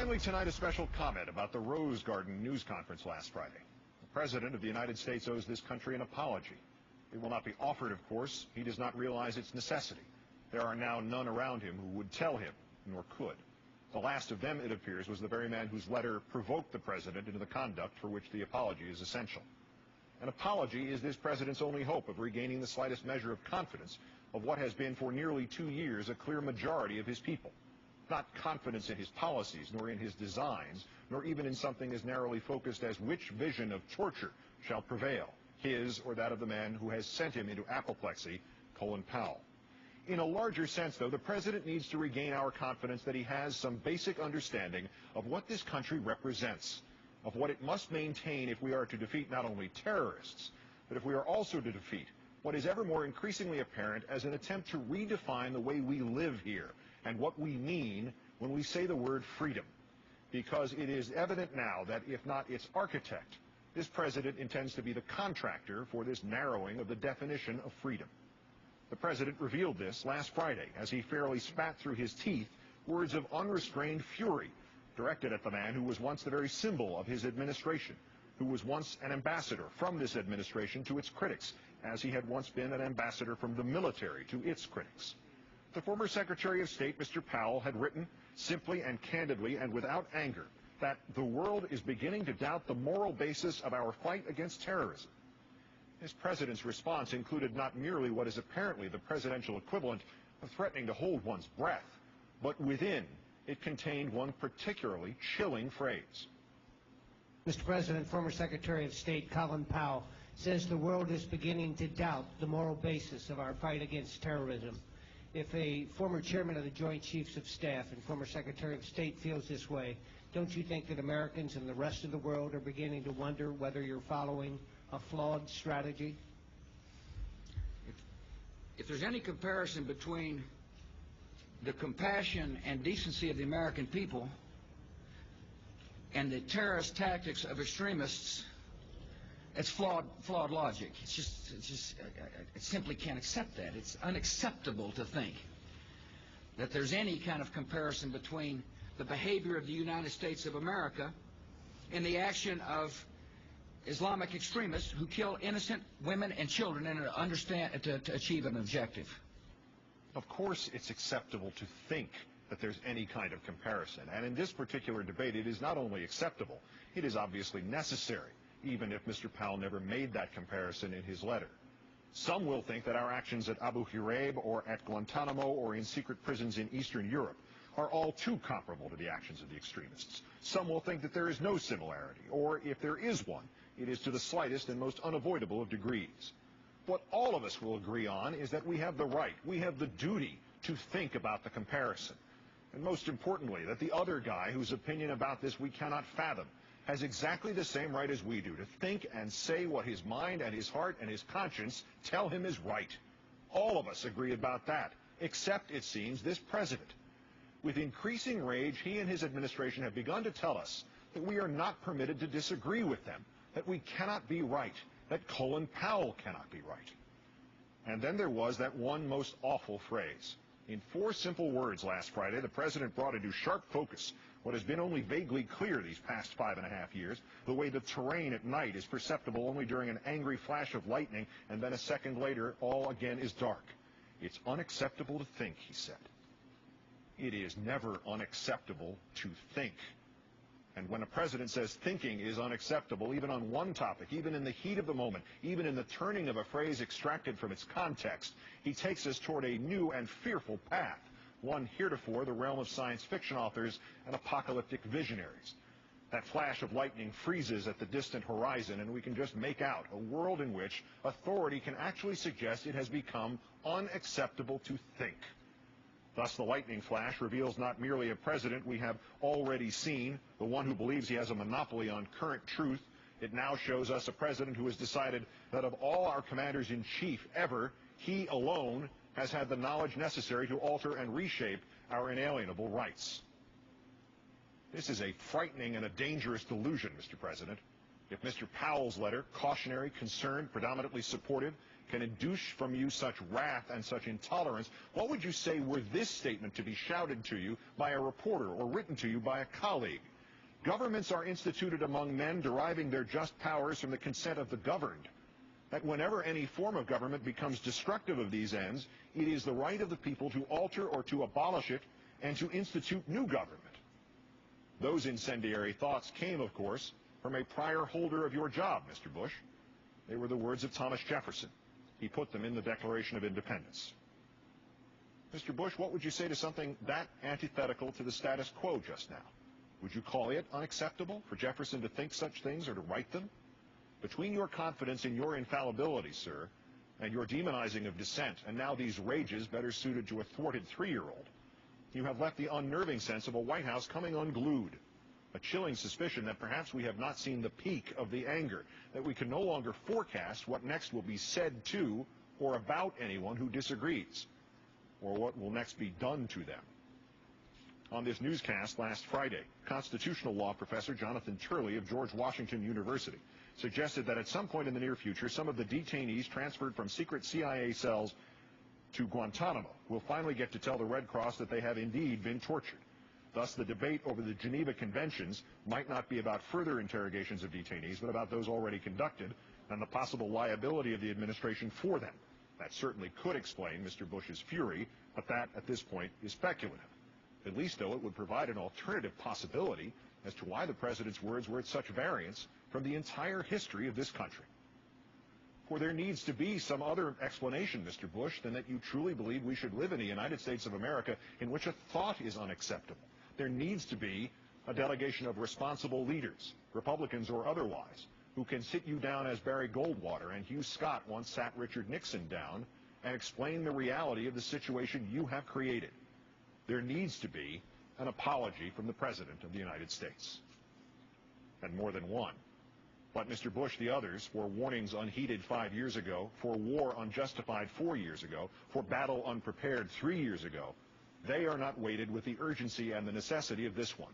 Finally tonight, a special comment about the Rose Garden news conference last Friday. The President of the United States owes this country an apology. It will not be offered, of course. He does not realize its necessity. There are now none around him who would tell him, nor could. The last of them, it appears, was the very man whose letter provoked the President into the conduct for which the apology is essential. An apology is this President's only hope of regaining the slightest measure of confidence of what has been for nearly 2 years a clear majority of his people. Not confidence in his policies, nor in his designs, nor even in something as narrowly focused as which vision of torture shall prevail, his or that of the man who has sent him into apoplexy, Colin Powell. In a larger sense, though, the President needs to regain our confidence that he has some basic understanding of what this country represents, of what it must maintain if we are to defeat not only terrorists, but if we are also to defeat what is ever more increasingly apparent as an attempt to redefine the way we live here and what we mean when we say the word freedom. Because it is evident now that if not its architect, this President intends to be the contractor for this narrowing of the definition of freedom. The President revealed this last Friday as he fairly spat through his teeth words of unrestrained fury directed at the man who was once the very symbol of his administration, who was once an ambassador from this administration to its critics, as he had once been an ambassador from the military to its critics. The former Secretary of State, Mr. Powell, had written simply and candidly and without anger that the world is beginning to doubt the moral basis of our fight against terrorism. This President's response included not merely what is apparently the presidential equivalent of threatening to hold one's breath, but within it contained one particularly chilling phrase. Mr. President, former Secretary of State Colin Powell says the world is beginning to doubt the moral basis of our fight against terrorism. If a former chairman of the Joint Chiefs of Staff and former Secretary of State feels this way, don't you think that Americans and the rest of the world are beginning to wonder whether you're following a flawed strategy? If there's any comparison between the compassion and decency of the American people and the terrorist tactics of extremists, it's flawed logic. I simply can't accept that. It's unacceptable to think that there's any kind of comparison between the behavior of the United States of America and the action of Islamic extremists who kill innocent women and children to achieve an objective. Of course it's acceptable to think that there's any kind of comparison. And in this particular debate, it is not only acceptable, it is obviously necessary, even if Mr. Powell never made that comparison in his letter. Some will think that our actions at Abu Ghraib or at Guantanamo or in secret prisons in Eastern Europe are all too comparable to the actions of the extremists. Some will think that there is no similarity, or if there is one, it is to the slightest and most unavoidable of degrees. What all of us will agree on is that we have the right, we have the duty to think about the comparison. And most importantly, that the other guy whose opinion about this we cannot fathom has exactly the same right as we do to think and say what his mind and his heart and his conscience tell him is right. All of us agree about that, except, it seems, this President. With increasing rage, he and his administration have begun to tell us that we are not permitted to disagree with them, that we cannot be right, that Colin Powell cannot be right. And then there was that one most awful phrase. In 4 simple words last Friday, the President brought into sharp focus what has been only vaguely clear these past 5.5 years, the way the terrain at night is perceptible only during an angry flash of lightning, and then a second later, all again is dark. It's unacceptable to think, he said. It is never unacceptable to think. And when a president says thinking is unacceptable, even on one topic, even in the heat of the moment, even in the turning of a phrase extracted from its context, he takes us toward a new and fearful path, one heretofore the realm of science fiction authors and apocalyptic visionaries. That flash of lightning freezes at the distant horizon, and we can just make out a world in which authority can actually suggest it has become unacceptable to think. Thus, the lightning flash reveals not merely a president we have already seen, the one who believes he has a monopoly on current truth. It now shows us a president who has decided that of all our commanders-in-chief ever, he alone has had the knowledge necessary to alter and reshape our inalienable rights. This is a frightening and a dangerous delusion, Mr. President. If Mr. Powell's letter, cautionary, concerned, predominantly supportive, can induce from you such wrath and such intolerance, what would you say were this statement to be shouted to you by a reporter or written to you by a colleague? Governments are instituted among men deriving their just powers from the consent of the governed. That whenever any form of government becomes destructive of these ends, it is the right of the people to alter or to abolish it and to institute new government. Those incendiary thoughts came, of course, from a prior holder of your job, Mr. Bush. They were the words of Thomas Jefferson. He put them in the Declaration of Independence. Mr. Bush, what would you say to something that antithetical to the status quo just now? Would you call it unacceptable for Jefferson to think such things or to write them? Between your confidence in your infallibility, sir, and your demonizing of dissent, and now these rages better suited to a thwarted 3-year-old, you have left the unnerving sense of a White House coming unglued, a chilling suspicion that perhaps we have not seen the peak of the anger, that we can no longer forecast what next will be said to or about anyone who disagrees, or what will next be done to them. On this newscast last Friday, constitutional law professor Jonathan Turley of George Washington University suggested that at some point in the near future, some of the detainees transferred from secret CIA cells to Guantanamo will finally get to tell the Red Cross that they have indeed been tortured. Thus, the debate over the Geneva Conventions might not be about further interrogations of detainees, but about those already conducted and the possible liability of the administration for them. That certainly could explain Mr. Bush's fury, but that, at this point, is speculative. At least, though, it would provide an alternative possibility as to why the president's words were at such variance from the entire history of this country. For there needs to be some other explanation, Mr. Bush, than that you truly believe we should live in a United States of America in which a thought is unacceptable. There needs to be a delegation of responsible leaders, Republicans or otherwise, who can sit you down as Barry Goldwater and Hugh Scott once sat Richard Nixon down and explain the reality of the situation you have created. There needs to be an apology from the President of the United States. And more than one. But Mr. Bush, the others, for warnings unheeded 5 years ago, for war unjustified 4 years ago, for battle unprepared 3 years ago, they are not weighted with the urgency and the necessity of this one.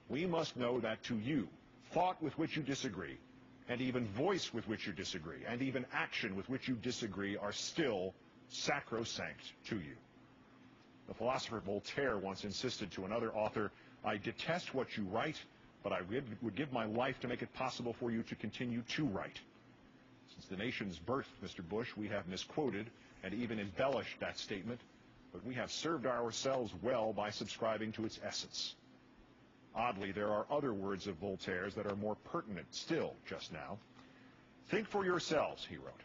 We must know that to you, thought with which you disagree, and even voice with which you disagree, and even action with which you disagree are still sacrosanct to you. The philosopher Voltaire once insisted to another author, "I detest what you write, but I would give my life to make it possible for you to continue to write." Since the nation's birth, Mr. Bush, we have misquoted and even embellished that statement, but we have served ourselves well by subscribing to its essence. Oddly, there are other words of Voltaire's that are more pertinent still just now. "Think for yourselves," he wrote,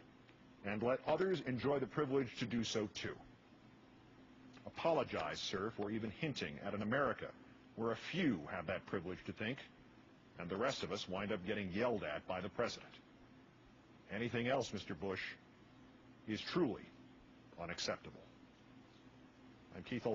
"and let others enjoy the privilege to do so too." Apologize, sir, for even hinting at an America where a few have that privilege to think, and the rest of us wind up getting yelled at by the President. Anything else, Mr. Bush, is truly unacceptable. I'm Keith Olbermann.